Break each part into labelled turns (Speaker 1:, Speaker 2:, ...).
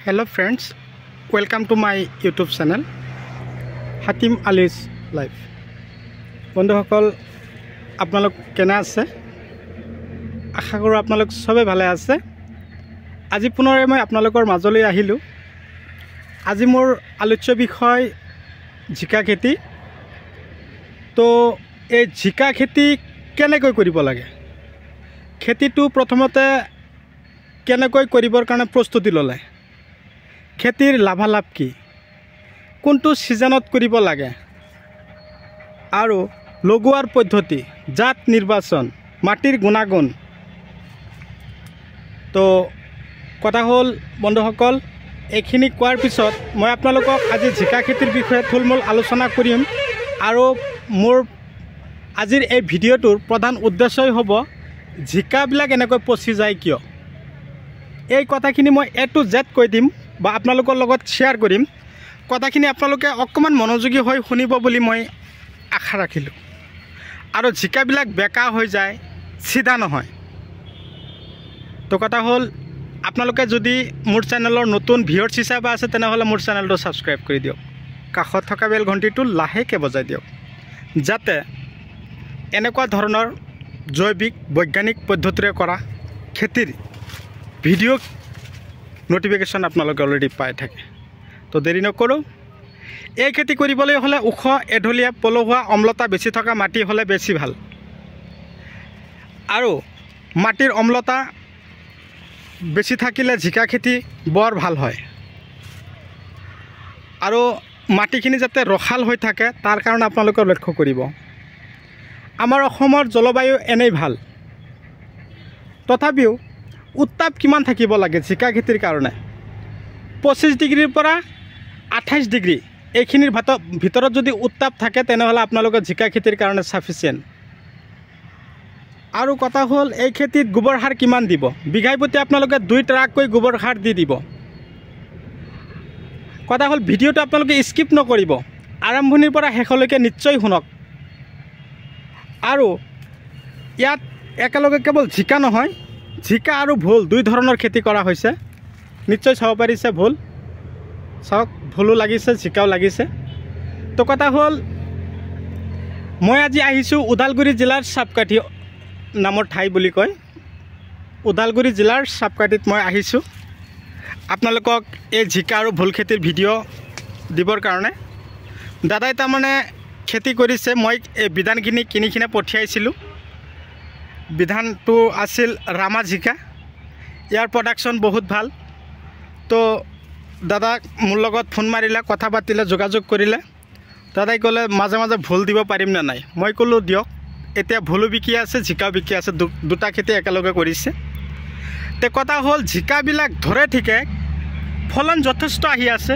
Speaker 1: Hello friends, welcome to my YouTube channel Hatim Ali's Life. বন্ধুসকল আপোনালোক কেনে আছে? আশা কৰোঁ আপোনালোক সবে ভালে আছে। আজি পুনৰে মই আপোনালোকৰ মাজলৈ আহিলোঁ। আজি মোৰ আলোচ্য বিষয় জিকা খেতি। তো এই জিকা খেতি কেনেকৈ কৰিব লাগে? খেতিটো প্ৰথমতে কেনেকৈ কৰিবৰ কাৰণে প্ৰস্তুতি ল'লে? খেতিৰ লাভালাভ কি? কোনটো সিজনত কৰিব লাগে? আৰু লগোৱাৰ পদ্ধতি, জাত নিৰ্বাচন, মাটিৰ গুণাগুণ। তো কথা হ'ল বন্ধুসকল, এইখিনি কোৱাৰ পিছত মই আপোনালোকক আজি জিকা খেতিৰ বিষয়ে থুলমূল আলোচনা কৰিম। আৰু মোৰ আজিৰ এই ভিডিঅ'টোৰ প্ৰধান উদ্দেশ্যই হ'ব জিকাবিলাক এনেকৈ পচি যায় কিয়। এই কথাখিনি মই A to Z কৈ দিম বা আপোনালোকৰ লগত শ্বেয়াৰ কৰিম। কথাখিনি আপোনালোকে অকণমান মনোযোগী হৈ শুনিব বুলি মই আশা ৰাখিলোঁ। আৰু জিকাবিলাক বেকা হৈ যায়, চিধা নহয়। তো কথা হ'ল আপোনালোকে যদি মোৰ চেনেলৰ নতুন ভিউৱাৰ্ছ হিচাপে আছে তেনেহ'লে মোৰ চেনেলটো ছাবস্ক্ৰাইব কৰি দিয়ক। কাষত থকা বেল ঘণ্টিটো লাহেকৈ বজাই দিয়ক, যাতে এনেকুৱা ধৰণৰ জৈৱিক বৈজ্ঞানিক পদ্ধতিৰে কৰা খেতিৰ ভিডিঅ' নোটিফিকেশ্যন আপোনালোকে অলৰেডি পাই থাকে। তো দেৰি নকৰোঁ। এই খেতি কৰিবলৈ হ'লে ওখ, এঢলীয়া, পলসুৱা, অম্লতা বেছি থকা মাটি হ'লে বেছি ভাল। আৰু মাটিৰ অম্লতা বেছি থাকিলে জিকা খেতি বৰ ভাল হয়। আৰু মাটিখিনি যাতে ৰসাল হৈ থাকে তাৰ কাৰণে আপোনালোকে লক্ষ্য কৰিব। আমাৰ অসমৰ জলবায়ু এনেই ভাল, তথাপিও উত্তাপ কিমান থাকিব লাগে জিকা খেতিৰ কাৰণে? 25 ডিগ্ৰীৰ পৰা 28 ডিগ্ৰী এইখিনিৰ ভিতৰত যদি উত্তাপ থাকে তেনেহ'লে আপোনালোকৰ জিকা খেতিৰ কাৰণে ছাফিচিয়েণ্ট। আৰু কথা হ'ল এই খেতিত গোবৰ সাৰ কিমান দিব? বিঘাই প্ৰতি আপোনালোকে 2 ট্ৰাককৈ গোবৰ সাৰ দি দিব। কথা হ'ল ভিডিঅ'টো আপোনালোকে স্কিপ নকৰিব, আৰম্ভণিৰ পৰা শেষলৈকে নিশ্চয় শুনক। আৰু ইয়াত একেলগে কেৱল জিকা নহয়, জিকা আৰু ভোল দুই ধৰণৰ খেতি কৰা হৈছে। নিশ্চয় চাব পাৰিছে ভোল, চাওক ভোলো লাগিছে, জিকাও লাগিছে। তো কথা হ'ল মই আজি আহিছোঁ ওদালগুৰি জিলাৰ চাপকাঠি নামৰ ঠাই বুলি কয়। ওদালগুৰি জিলাৰ চাপকাঠিত মই আহিছোঁ আপোনালোকক এই জিকা আৰু ভোল খেতিৰ ভিডিঅ' দিবৰ কাৰণে। দাদাই তাৰমানে খেতি কৰিছে, মই এই বিধানখিনি কিনি পঠিয়াইছিলোঁ। বিধানটো আছিল ৰামা জিকা। ইয়াৰ প্ৰডাকশ্যন বহুত ভাল। তো দাদাক মোৰ লগত ফোন মাৰিলে, কথা পাতিলে, যোগাযোগ কৰিলে। দাদাই ক'লে মাজে মাজে ভোল দিব পাৰিম নে নাই? মই ক'লোঁ দিয়ক। এতিয়া ভোলো বিকি আছে, জিকাও বিকি আছে, দুটা খেতি একেলগে কৰিছে। তে কথা হ'ল জিকাবিলাক ধৰে ঠিকে, ফলন যথেষ্ট আহি আছে,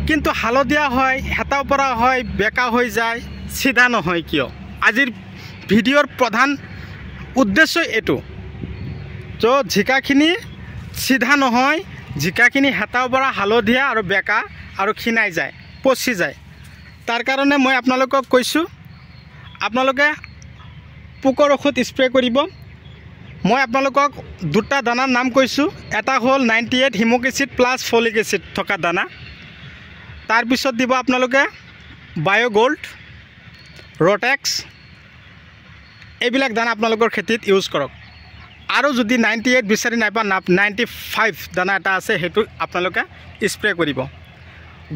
Speaker 1: কিন্তু হালধীয়া হয়, হেতাও পৰা হয়, বেকা হৈ যায়, চিধা নহয় কিয়? আজিৰ ভিডিঅ'ৰ প্ৰধান উদ্দেশ্য এইটো। তো জিকাখিনি চিধা নহয়, জিকাখিনি হেতাও পৰা হালধীয়া আৰু বেকা আৰু ক্ষীণাই যায়, পচি যায়। তাৰ কাৰণে মই আপোনালোকক কৈছোঁ আপোনালোকে পোকৰ ঔষধ স্প্ৰে কৰিব। মই আপোনালোকক দুটা দানাৰ নাম কৈছোঁ। এটা হ'ল 98 হিমক এচিড প্লাছ ফলিক এচিড থকা দানা। তাৰপিছত দিব আপোনালোকে বায়'গল্ড, ৰটেক্স, এইবিলাক দানা আপোনালোকৰ খেতিত ইউজ কৰক। আৰু যদি 98 বিচাৰি নাইবা 95 দানা এটা আছে, সেইটো আপোনালোকে স্প্ৰে কৰিব।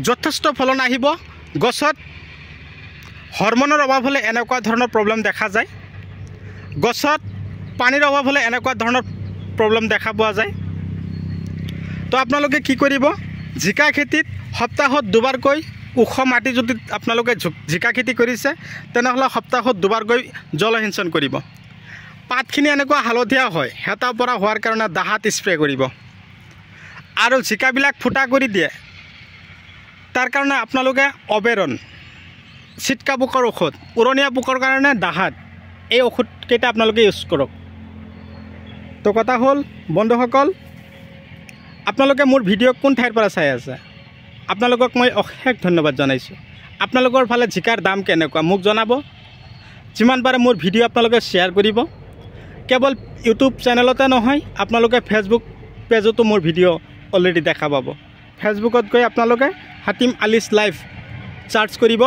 Speaker 1: যথেষ্ট ফলন আহিব। গছত হৰমনৰ অভাৱ হ'লে এনেকুৱা ধৰণৰ প্ৰব্লেম দেখা যায়। গছত পানীৰ অভাৱ হ'লে এনেকুৱা ধৰণৰ প্ৰব্লেম দেখা পোৱা যায়। তো আপোনালোকে কি কৰিব? জিকা খেতিত সপ্তাহত দুবাৰকৈ, ওখ মাটি যদি আপোনালোকে জিকা খেতি কৰিছে তেনেহ'লে সপ্তাহত দুবাৰকৈ জলসিঞ্চন কৰিব। পাতখিনি এনেকুৱা হালধীয়া হয়, হেতা পৰা হোৱাৰ কাৰণে দাহাত স্প্ৰে কৰিব। আৰু জিকাবিলাক ফুটা কৰি দিয়ে, তাৰ কাৰণে আপোনালোকে অবেৰন, চিটকা পোকৰ ঔষধ, উৰণীয়া পোকৰ কাৰণে দাহাত, এই ঔষধকেইটা আপোনালোকে ইউজ কৰক। তো কথা হ'ল বন্ধুসকল, আপোনালোকে মোৰ ভিডিঅ' কোন ঠাইৰ পৰা চাই আছে আপোনালোকক মই অশেষ ধন্যবাদ জনাইছোঁ। আপোনালোকৰ ফালে জিকাৰ দাম কেনেকুৱা মোক জনাব। যিমান পাৰে মোৰ ভিডিঅ' আপোনালোকে শ্বেয়াৰ কৰিব। কেৱল ইউটিউব চেনেলতে নহয়, আপোনালোকে ফেচবুক পেজতো মোৰ ভিডিঅ' অলৰেডি দেখা পাব। ফেচবুকত গৈ আপোনালোকে হাতিম আলিছ লাইভ চাৰ্চ কৰিব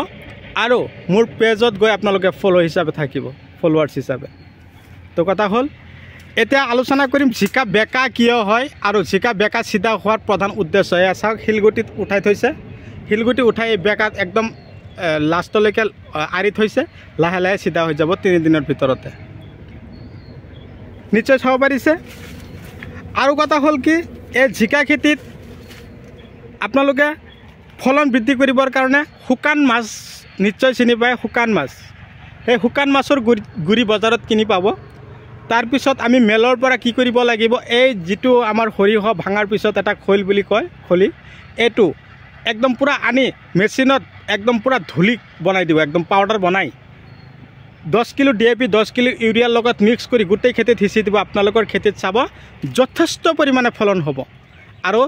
Speaker 1: আৰু মোৰ পেজত গৈ আপোনালোকে ফ'ল' হিচাপে থাকিব, ফলোৱাৰ্ছ হিচাপে। তো কথা হ'ল এতিয়া আলোচনা কৰিম জিকা বেকা কিয় হয় আৰু জিকা বেকা চিধা হোৱাৰ প্ৰধান উদ্দেশ্য। এয়া চাওক শিলগুটিত উঠাই থৈছে, শিলগুটি উঠাই এই বেকাত একদম লাষ্টলৈকে আঁৰি থৈছে, লাহে লাহে চিধা হৈ যাব 3 দিনৰ ভিতৰতে। নিশ্চয় চাব পাৰিছে। আৰু কথা হ'ল কি, এই জিকা খেতিত আপোনালোকে ফলন বৃদ্ধি কৰিবৰ কাৰণে শুকান মাছ নিশ্চয় চিনি পায়। শুকান মাছ, সেই শুকান মাছৰ গুৰি বজাৰত কিনি পাব। তাৰপিছত আমি মেলৰ পৰা কি কৰিব লাগিব, এই যিটো আমাৰ সৰিয়হ ভাঙাৰ পিছত এটা খৈল বুলি কয়, খলি, এইটো একদম পূৰা আনি মেচিনত একদম পূৰা ধূলি বনাই দিব, একদম পাউডাৰ বনাই 10 কিলো DAP 10 কিলো ইউৰিয়াৰ লগত মিক্স কৰি গোটেই খেতিত সিঁচি দিব। আপোনালোকৰ খেতিত চাব যথেষ্ট পৰিমাণে ফলন হ'ব। আৰু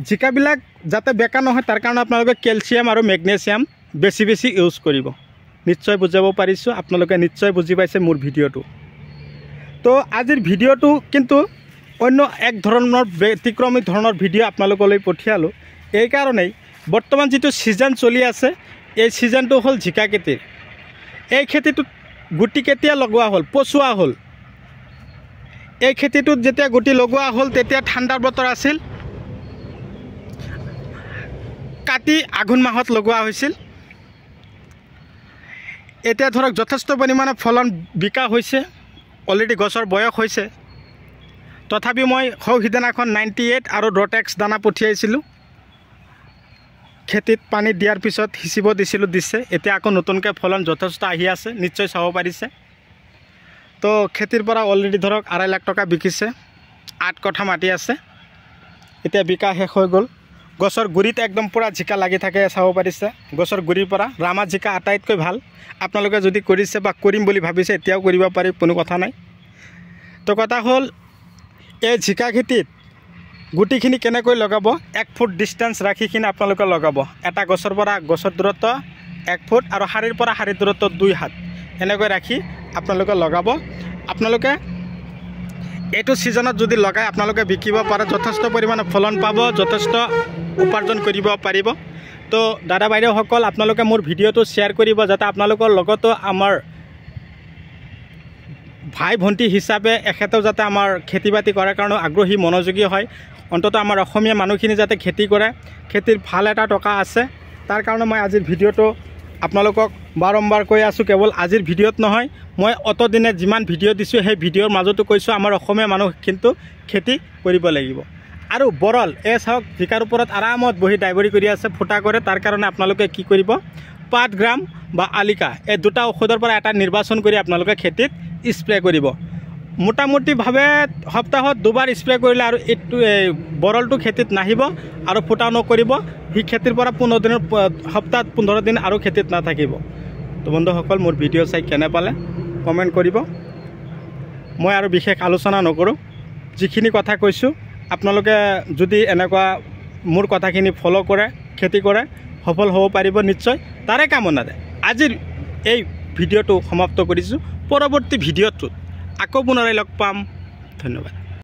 Speaker 1: জিকাবিলাক যাতে বেকা নহয় তাৰ কাৰণে আপোনালোকে কেলছিয়াম আৰু মেগনেছিয়াম বেছি বেছি ইউজ কৰিব। নিশ্চয় বুজাব পাৰিছোঁ, আপোনালোকে নিশ্চয় বুজি পাইছে মোৰ ভিডিঅ'টো। তো আজিৰ ভিডিঅ'টো কিন্তু অন্য এক ধৰণৰ ব্যতিক্ৰমী ধৰণৰ ভিডিঅ' আপোনালোকলৈ পঠিয়ালোঁ। এইকাৰণেই বৰ্তমান যিটো ছিজন চলি আছে, এই ছিজনটো হ'ল জিকা খেতিৰ। এই খেতিটোত গুটি কেতিয়া লগোৱা হ'ল, পচোৱা হ'ল। এই খেতিটোত যেতিয়া গুটি লগোৱা হ'ল তেতিয়া ঠাণ্ডাৰ বতৰ আছিল, কাতি আঘোণ মাহত লগোৱা হৈছিল। এতিয়া ধৰক যথেষ্ট পৰিমাণে ফলন বিকাশ হৈছে, অলৰেডি গছৰ বয়স হৈছে। তথাপি মই সৌ সিদিনাখন 98 আৰু ডটেক্স দানা পঠিয়াইছিলোঁ, খেতিত পানী দিয়াৰ পিছত সিঁচিব দিছিলোঁ, দিছে। এতিয়া আকৌ নতুনকৈ ফলন যথেষ্ট আহি আছে, নিশ্চয় চাব পাৰিছে। তো খেতিৰ পৰা অলৰেডি ধৰক 2.5 লাখ টকা বিকিছে, 8 কঠা মাটি আছে। এতিয়া বিকা শেষ হৈ গ'ল। গছৰ গুৰিত একদম পূৰা জিকা লাগি থাকে, চাব পাৰিছে। গছৰ গুৰিৰ পৰা ৰামা জিকা আটাইতকৈ ভাল। আপোনালোকে যদি কৰিছে বা কৰিম বুলি ভাবিছে এতিয়াও কৰিব পাৰি, কোনো কথা নাই। তো কথা হ'ল এই জিকা খেতিত গুটিখিনি কেনেকৈ লগাব, 1 ফুট ডিষ্টেঞ্চ ৰাখিখিনি আপোনালোকে লগাব। এটা গছৰ পৰা গছৰ দূৰত্ব 1 ফুট আৰু শাৰীৰ পৰা শাৰীৰ দূৰত্ব 2 হাত এনেকৈ ৰাখি আপোনালোকে লগাব। আপোনালোকে এইটো ছিজনত যদি লগাই আপোনালোকে বিকিব পাৰে, যথেষ্ট পৰিমাণে ফলন পাব, যথেষ্ট উপাৰ্জন কৰিব পাৰিব। তো দাদা বাইদেউসকল, আপোনালোকে মোৰ ভিডিঅ'টো শ্বেয়াৰ কৰিব, যাতে আপোনালোকৰ লগতো আমাৰ ভাই ভণ্টি হিচাপে এখেতেও যাতে আমাৰ খেতি বাতি কৰাৰ কাৰণে আগ্ৰহী মনোযোগী হয়। অন্ততঃ আমাৰ অসমীয়া মানুহখিনি যাতে খেতি কৰে, খেতিৰ ভাল এটা টকা আছে। তাৰ কাৰণে মই আজিৰ ভিডিঅ'টো আপোনালোকক বাৰম্বাৰ কৈ আছোঁ। কেৱল আজিৰ ভিডিঅ'ত নহয়, মই অতদিনে যিমান ভিডিঅ' দিছোঁ সেই ভিডিঅ'ৰ মাজতো কৈছোঁ আমাৰ অসমীয়া মানুহ কিন্তু খেতি কৰিব লাগিব। আৰু বৰল, এই চাওক জিকাৰ ওপৰত আৰামত বহি ড্ৰাইভাৰী কৰি আছে, ফুটা কৰে। তাৰ কাৰণে আপোনালোকে কি কৰিব, 5 গ্ৰাম বা আলিকা, এই দুটা ঔষধৰ পৰা এটা নিৰ্বাচন কৰি আপোনালোকে খেতিত স্প্ৰে কৰিব। মোটামুটিভাৱে সপ্তাহত 2 বাৰ স্প্ৰে কৰিলে আৰু এইটো বৰলটো খেতিত নাহিব আৰু ফুটা নকৰিব। সি খেতিৰ পৰা 15 দিনৰ সপ্তাহত 15 দিন আৰু খেতিত নাথাকিব। তো বন্ধুসকল, মোৰ ভিডিঅ' চাই কেনে পালে কমেণ্ট কৰিব। মই আৰু বিশেষ আলোচনা নকৰোঁ, যিখিনি কথা কৈছোঁ আপোনালোকে যদি এনেকুৱা মোৰ কথাখিনি ফ'ল' কৰে, খেতি কৰে, সফল হ'ব পাৰিব নিশ্চয়। তাৰে কামনাৰে আজিৰ এই ভিডিঅ'টো সমাপ্ত কৰিছোঁ। পৰৱৰ্তী ভিডিঅ'টোত আকৌ পুনৰাই লগ পাম। ধন্যবাদ।